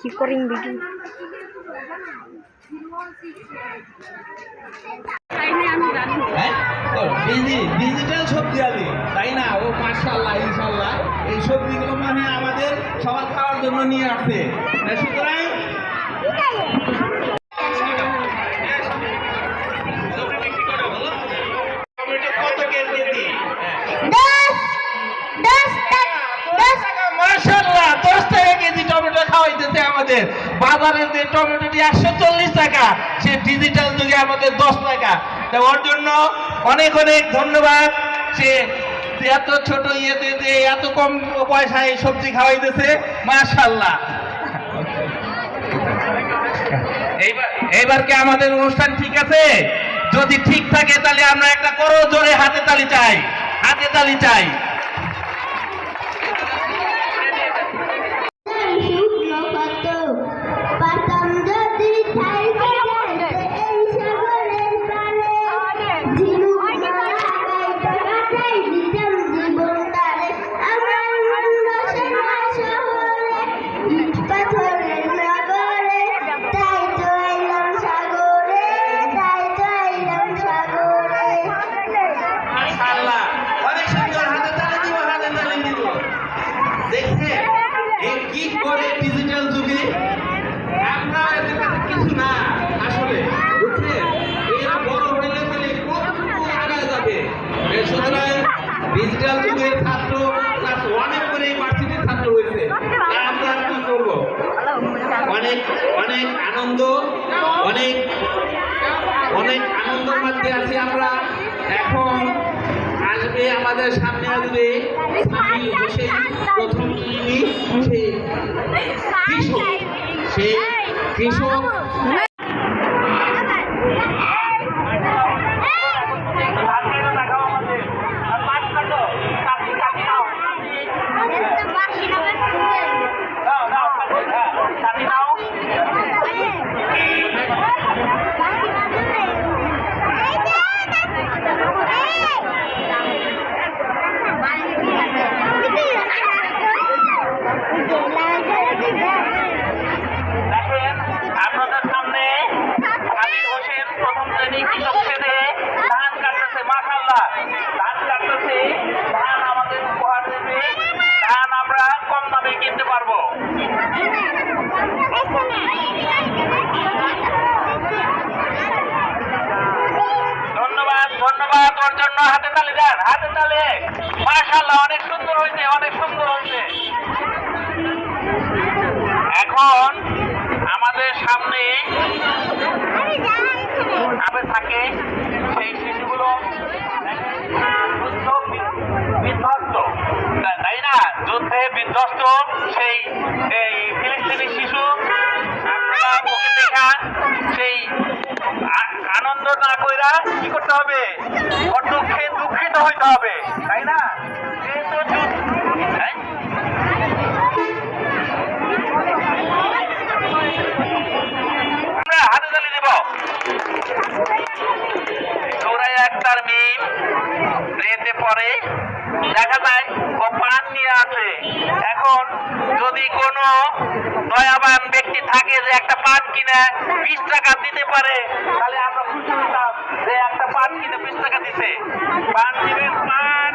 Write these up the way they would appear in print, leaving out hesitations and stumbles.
recording video. Digital সবজি আলি তাই না? ও মাশাআল্লাহ ইনশাআল্লাহ এই সবজিগুলো মানে আমাদের সবার খাওয়ার জন্য নিয়ে আসছে। সুতরাং কত কেজি? 10 টাকা কেজি টমেটো খাওয়াইতেছে আমাদের। বাজারে যে টমেটোটি 140 টাকা, সে ডিজিটাল যুগে আমাদের 10 টাকা। ওর জন্য অনেক অনেক ধন্যবাদ। সে এত ছোট ইয়েতে যে এত কম পয়সায় সবজি খাওয়াইতেছে, মাশাআল্লাহ। এইবার কি আমাদের অনুষ্ঠান ঠিক আছে? যদি ঠিক থাকে তাহলে আমরা একটা করো জোরে হাতে তালি চাই, হাতে তালি চাই। ডিজিটাল যুগে আমরা এদের কাছে কিছু না আসলে, বুঝছেন? এরা বড় হইলে তাহলে কতটুকু আগায় যাবে। সুতরাং ডিজিটাল যুগের ছাত্র ক্লাস 1 করে ইউনিভার্সিটির ছাত্র হয়েছে। আমরা কি করব? অনেক অনেক আনন্দ, অনেক অনেক আনন্দের মধ্যে আছি আমরা। এখন আসবে আমাদের সামনে আসবে সেই প্রথম শ্রেণী, সেই কৃষক ধন্যবাদ। ওর জন্য হাতে তালি দেন, হাতে তালি। মাশাআল্লাহ, অনেক সুন্দর হয়েছে, অনেক সুন্দর হয়েছে। এখন আমাদের সামনে থাকে সেই শিশুগুলো বিধ্বস্ত, তাই না? যুদ্ধে বিধ্বস্ত সেই ফিলিস্তিনি শিশু। আপনারা ওকে দেখা সেই আনন্দ না কইরা কি করতে হবে? ওর দুঃখে দুঃখিত হইতে হবে, তাই না? আমরা হাতে তালি দেব। সূরা আখতার মিম রেতে পড়ে, দেখা যায় ও পান নিয়ে আছে। এখন যদি কোনো দয়াবান ব্যক্তি থাকে যে একটা পান কিনে 20 টাকা দিতে পারে, তাহলে আমরা খুশি হতাম যে একটা পান কিনে 20 টাকা দিতে। পান দিবেন, পান।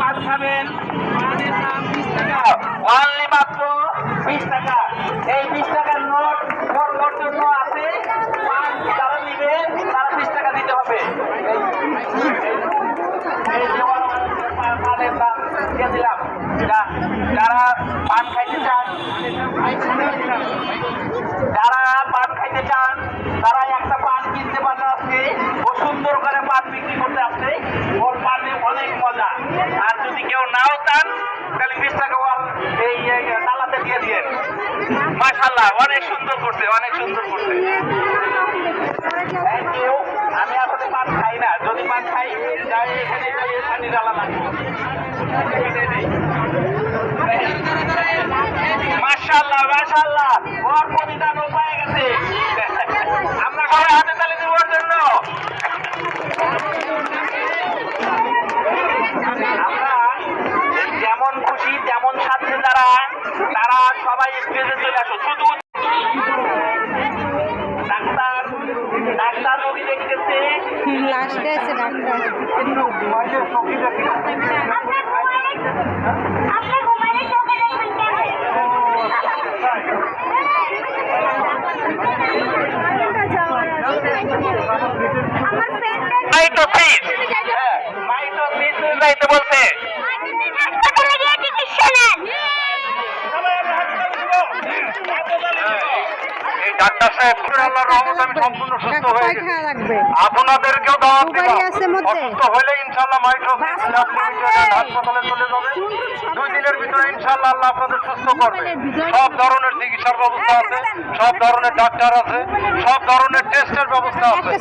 পান খাবেন, পানের দাম 20 টাকা, অনলি মাত্র 20 টাকা। এই 20 টাকার নোট ওর জন্য আছে। পান যারা নিবে তারা 20 টাকা দিতে হবে। এই পানের দাম দিয়ে দিলাম। যারা পান খাইতে চান, যারা পান খাইতে চান তারা একটা পান কিনতে পারে। আজকে ও সুন্দর করে পান বিক্রি করতে আসছে। ওর পানে অনেক মজা। আর যদি কেউ নাও মাশাআল্লাহ, অনেক সুন্দর করছে, অনেক সুন্দর করছে। Thank you। আমি আসলে পান খাই না, যদি পান খাই যাই এখানে যাই পানি জ্বালা লাগবে। মাশাআল্লাহ মাশাআল্লাহ, ওর প্রতিদান ও পেয়ে গেছে। আমরা সবাই হাতে তালি দেব ওর জন্য। আমরা যেমন খুশি যেমন সাথে তারা সবাই স্টেজে চলে আসো। শুধু ডাক্তার রোগী দেখতেছে, লাস্টে আছে ডাক্তার। মাইটোসিস, মাইটোসিস যাইতে বলছে। এই ডাক্তার সাহেব আল্লাহর রহমতে আমি সম্পূর্ণ সুস্থ হয়ে গেছি। আপনাদেরকেও দাওয়াত দিলাম, অসুস্থ হলে ইনশাআল্লাহ মাইটোসিস লিমিটেড হাসপাতালে চলে যাবে। 2 দিনের ভিতরে ইনশাআল্লাহ আল্লাহ আপনাদের সুস্থ করবে। সব ধরনের চিকিৎসার ব্যবস্থা আছে, সব ধরনের ডাক্তার আছে, সব ধরনের টেস্টের ব্যবস্থা আছে।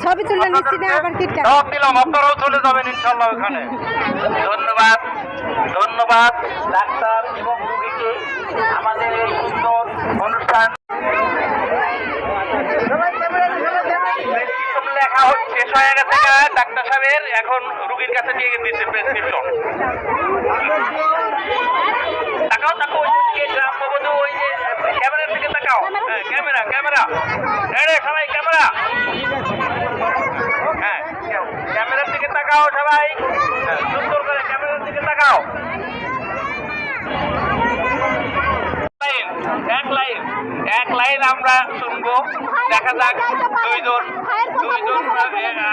দাওয়াত দিলাম, আপনারাও চলে যাবেন ইনশাআল্লাহ ওখানে। ধন্যবাদ, ধন্যবাদ ডাক্তার এবং রোগীকে আমাদের এই সুন্দর অনুষ্ঠান লেখা শেষ হয়ে গেছে। ডাক্তার সাহেবের এখন রোগীর কাছে নিয়ে দিচ্ছে প্রেসক্রিপশন। তাকাও তাকাও, ওই যে গ্রাম্যবধূ, ওই যে ক্যামেরার দিকে তাকাও। হ্যাঁ ক্যামেরা ক্যামেরা, রে সবাই ক্যামেরা, হ্যাঁ ক্যামেরার দিকে তাকাও সবাই, সুন্দর করে ক্যামেরার দিকে তাকাও। এক লাইন আমরা শুনবো, দেখা যাক। দুইজন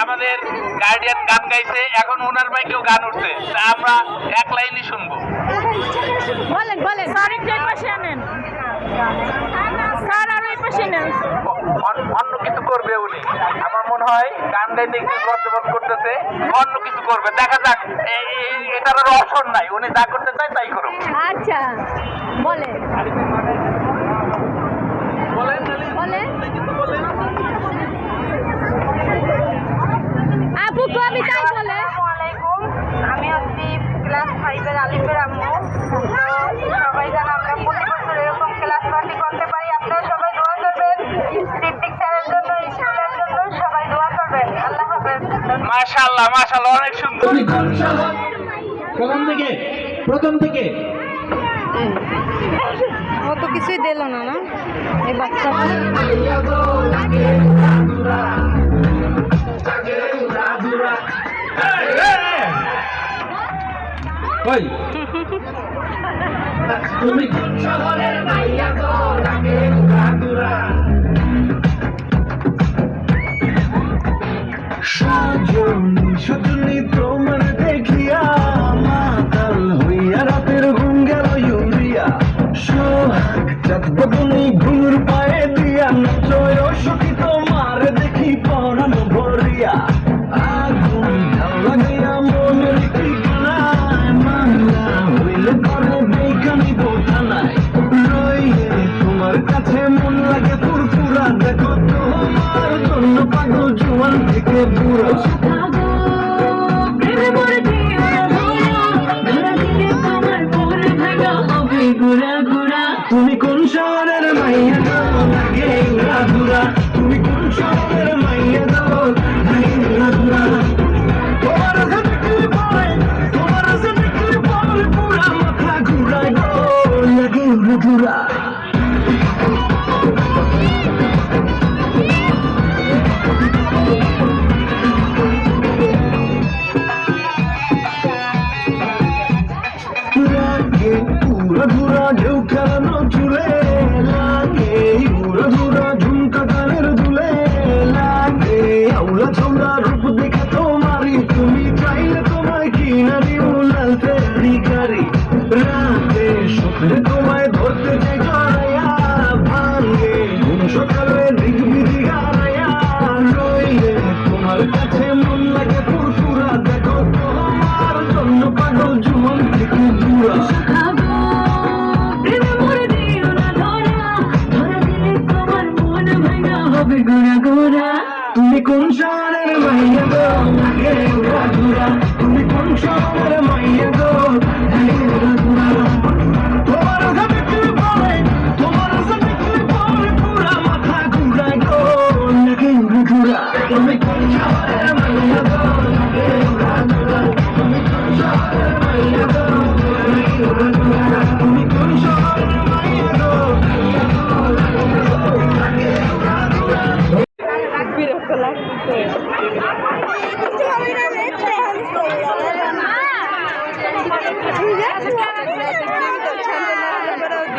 আমাদের গার্ডিয়ান গান গাইছে, এখন ওনার বাইকেও গান উঠছে, তা আমরা এক লাইনই শুনবো। বলেন বলেন, স্যার একটু এই পাশে আনেন, স্যার আর এই পাশে নেন। অন্য কিছু করবে উনি, আমার মনে হয় গান গাইতে একটু বদ্ধবোধ করতেছে, অন্য কিছু করবে, দেখা যাক। এটার আর অপশন নাই, উনি যা করতে চায় তাই করুক। আচ্ছা বলেন বলেন, আপু কবিতাই বলে। আমি হচ্ছি ক্লাস 5-এর আলিফের আম্মু। তো সবাই জানো আমরা প্রতি বছর এরকম ক্লাস পার্টি করতে পারি। আপনারা সবাই দোয়া করবেন সিদ্দিক স্যারের জন্য, স্কুলের জন্য সবাই দোয়া করবেন। আল্লাহ হাফেজ। মাশাআল্লাহ মাশাআল্লাহ, অনেক সুন্দর। প্রথম থেকে ও তো কিছুই দিল না, না এই বাচ্চা। ওই তুমি শহরের মাইয়া গো, লাগে উড়াদুরা। সজনী সজনী তোমার দেখিয়া মাতাল হইয়া রাতের ঘুম গেল ইউরিয়া। সোহাগ চাঁদ বদনী ঘুঙুর পায়ে দিয়া নচয় সখী তোমার দেখি পরানো ভরিয়া। আগুন ঝাল লাগাইয়া মনের ঠিকানায় মামলা হইলে করে বেকানি বোঝানায়। রইলে তোমার কাছে মন লাগে ফুরফুরা, দেখো তোমার জন্য পাগল জোয়ান থেকে বুড়ো। তুমি কোন শহরের মাইয়া দাও লাগে উড়াধুরা, তুমি কোন শহরের মাইয়া দাও লাগে উড়াধুরা। তোমার আছে দেখলে ভয়, তোমার আছে দেখলে ভয়, পুরা মাথা ঘুরায় গো লাগে উড়াধুরা। উড়াধুরা ঢেউ খেলানো চুলে লাগে, উড়াধুরা ঝুমকা গানের দুলে লাগে, হবে ঘুরা ঘুরা তুমি কোন শহরের মাইয়া গো লাগে ঘুরা ঘুরা তুমি কোন শহরের মাইয়া গো লাগে ঘুরা ঘুরা তোমার সাথে কি বলে তোমার সাথে কি বলে পুরা মাথা ঘুরা গো লাগে ঘুরা ঘুরা তুমি কোন শহরের মাইয়া গো লাগে ঘুরা ঘুরা তুমি কোন শহরের মাইয়া গো লাগে ঘুরা ঘুরা তুমি কোন শহরের মাইয়া গো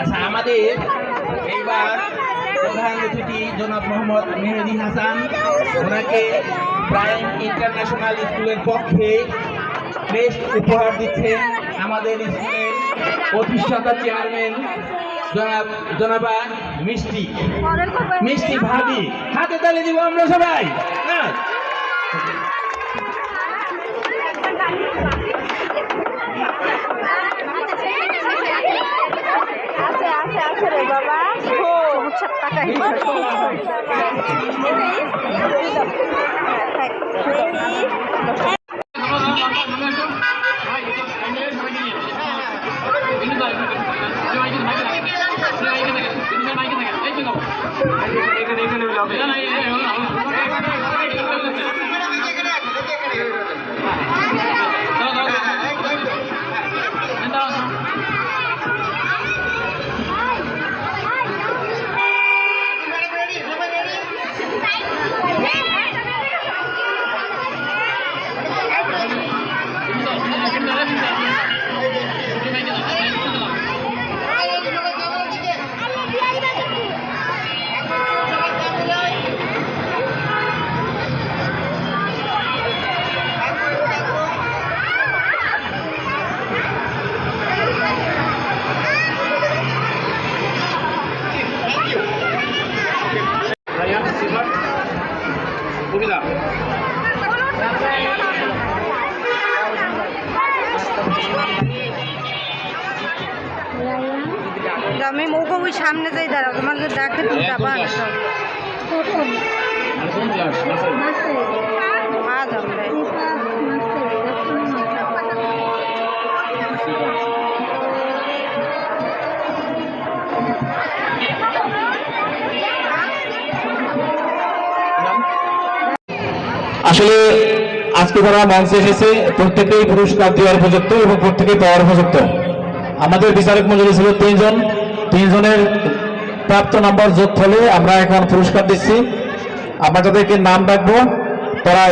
আচ্ছা, আমাদের এইবার প্রধান অতিথি জনাব মোহাম্মদ মেহেদি হাসান, ওনাকে প্রাইম ইন্টারন্যাশনাল স্কুলের পক্ষে বেস্ট উপহার দিচ্ছেন আমাদের স্কুলের প্রতিষ্ঠাতা চেয়ারম্যান জনাবা মিষ্টি মিষ্টি ভাবি। হাতে তালি দিব আমরা সবাই। হ্যাঁ, আছে রে বাবা, আমি মৌকা ওই সামনে যাই দাঁড়াও, তোমার যে ডাকে তুমি যাবা আজ আসলে আজকে যারা মঞ্চে এসেছে প্রত্যেকেই পুরস্কার দেওয়ার উপযুক্ত এবং প্রত্যেকেই পাওয়ার উপযুক্ত। আমাদের বিচারক মণ্ডলী ছিল 3 জন, 3 জনের প্রাপ্ত নাম্বার যোগ হলে আমরা এখন পুরস্কার দিচ্ছি। আমরা তাদেরকে নাম রাখবো, তারা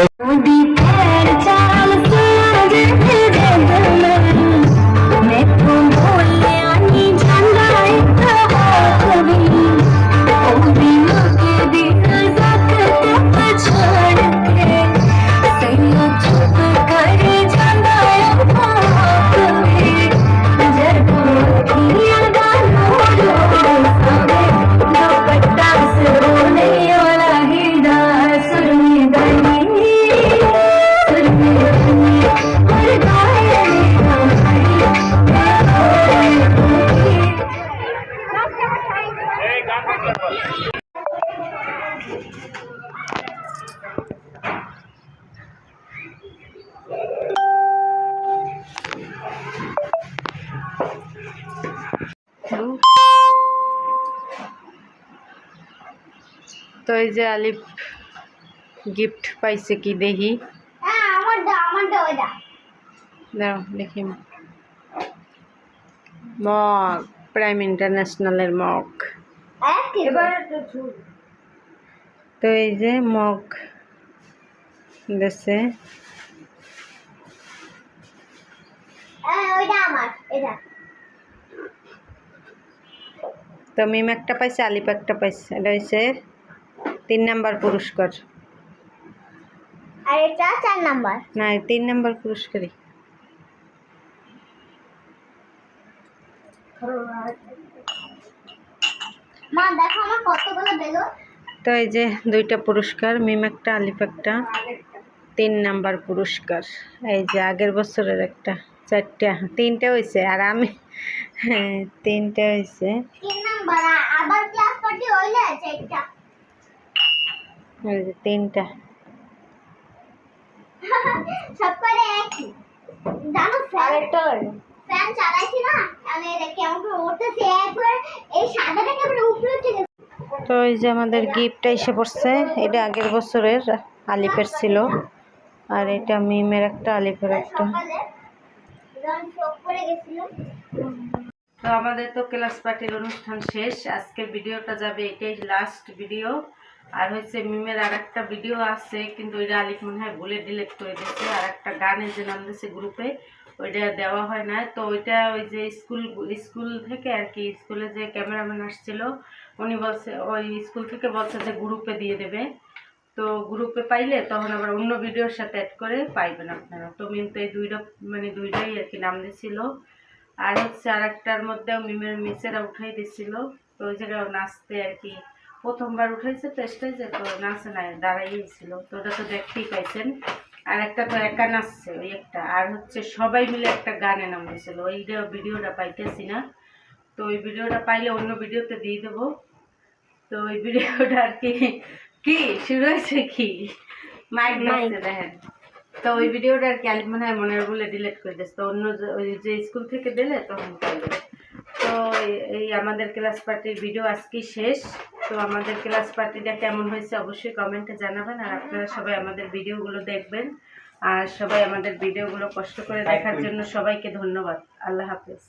তো এই যে আলিফ গিফট পাইছে কি দেখি, দাঁড়াও দেখি। মগ, প্রাইম ইন্টারন্যাশনালের মগ। তো এই যে মগ দেশে তো মিম একটা পাইছে, আলিফ একটা পাইছে। এটা হচ্ছে 3 নাম্বার পুরস্কার। আর এটা 4 নাম্বার। না, 3 নাম্বার পুরস্কারই। মা দেখো আমার কতগুলো বেলুন। তো এই যে 2টা পুরস্কার, মিম একটা, আলিফ একটা। 3 নাম্বার পুরস্কার। এই যে আগের বছরের একটা, 4টা, 3টা হয়েছে। আর আমি 3টা হয়েছে। 3 নাম্বার। আবার ক্লাস পার্টি হইলে 4টা। এই যে 3টা। সব করে একই জানো ফ্যান চালাইছি না আমি এটা কেমন করে উঠতেছে একবার এই সাদাটা কেমন উপরে উঠে গেছে। তো এই যে আমাদের গিফট এসে পড়ছে। এটা আগের বছরের আলিপের ছিল, আর এটা মিমের একটা, আলিপের একটা। সকালে যখন চোখ পড়ে গেছিল। তো আমাদের তো ক্লাস পার্টির অনুষ্ঠান শেষ। আজকের ভিডিওটা যাবে এটাই লাস্ট ভিডিও। আর হচ্ছে মিমের আর একটা ভিডিও আছে, কিন্তু ওইটা আলিফ মনে হয় বলে ডিলিট করে দিচ্ছে। আর একটা গানের যে নাম দিয়েছে গ্রুপে, ওইটা দেওয়া হয় না। তো ওইটা ওই যে স্কুল থেকে আর কি, স্কুলে যে ক্যামেরাম্যান আসছিল উনি বলছে, ওই স্কুল থেকে বলছে যে গ্রুপে দিয়ে দেবে। তো গ্রুপে পাইলে তখন আবার অন্য ভিডিওর সাথে অ্যাড করে পাইবেন আপনারা। তো মিম তো এই দুইটাই আর কি নাম দিয়েছিল। আর হচ্ছে আর একটার মধ্যেও মিমের মিসেরা উঠাই দিছিল। তো ওই জায়গায় নাচতে আর কি প্রথমবার উঠাইছে তো স্টেজে, তো নাচে নাই, দাঁড়াইয়েই ছিল। তো ওটা তো দেখতেই পাইছেন। আর একটা তো একা নাচছে ওই একটা। আর হচ্ছে সবাই মিলে একটা গানে নাম দিয়েছিল, ওইটা ভিডিওটা পাইতেছি না। তো ওই ভিডিওটা পাইলে অন্য ভিডিওতে দিয়ে দেবো। তো ওই ভিডিওটা আর কি কি শুরু হয়েছে কি মাইক বাজছে দেখেন। তো ওই ভিডিওটা আর কি আলিফ মনে হয় মনের বলে ডিলিট করে দিচ্ছে। তো অন্য ওই যে স্কুল থেকে দিলে তখন পাইবে। তো এই আমাদের ক্লাস পার্টির ভিডিও আজকে শেষ। তো আমাদের ক্লাস পার্টিটা কেমন হয়েছে অবশ্যই কমেন্টে জানাবেন। আর আপনারা সবাই আমাদের ভিডিওগুলো দেখবেন। আর সবাই আমাদের ভিডিওগুলো কষ্ট করে দেখার জন্য সবাইকে ধন্যবাদ। আল্লাহ হাফেজ।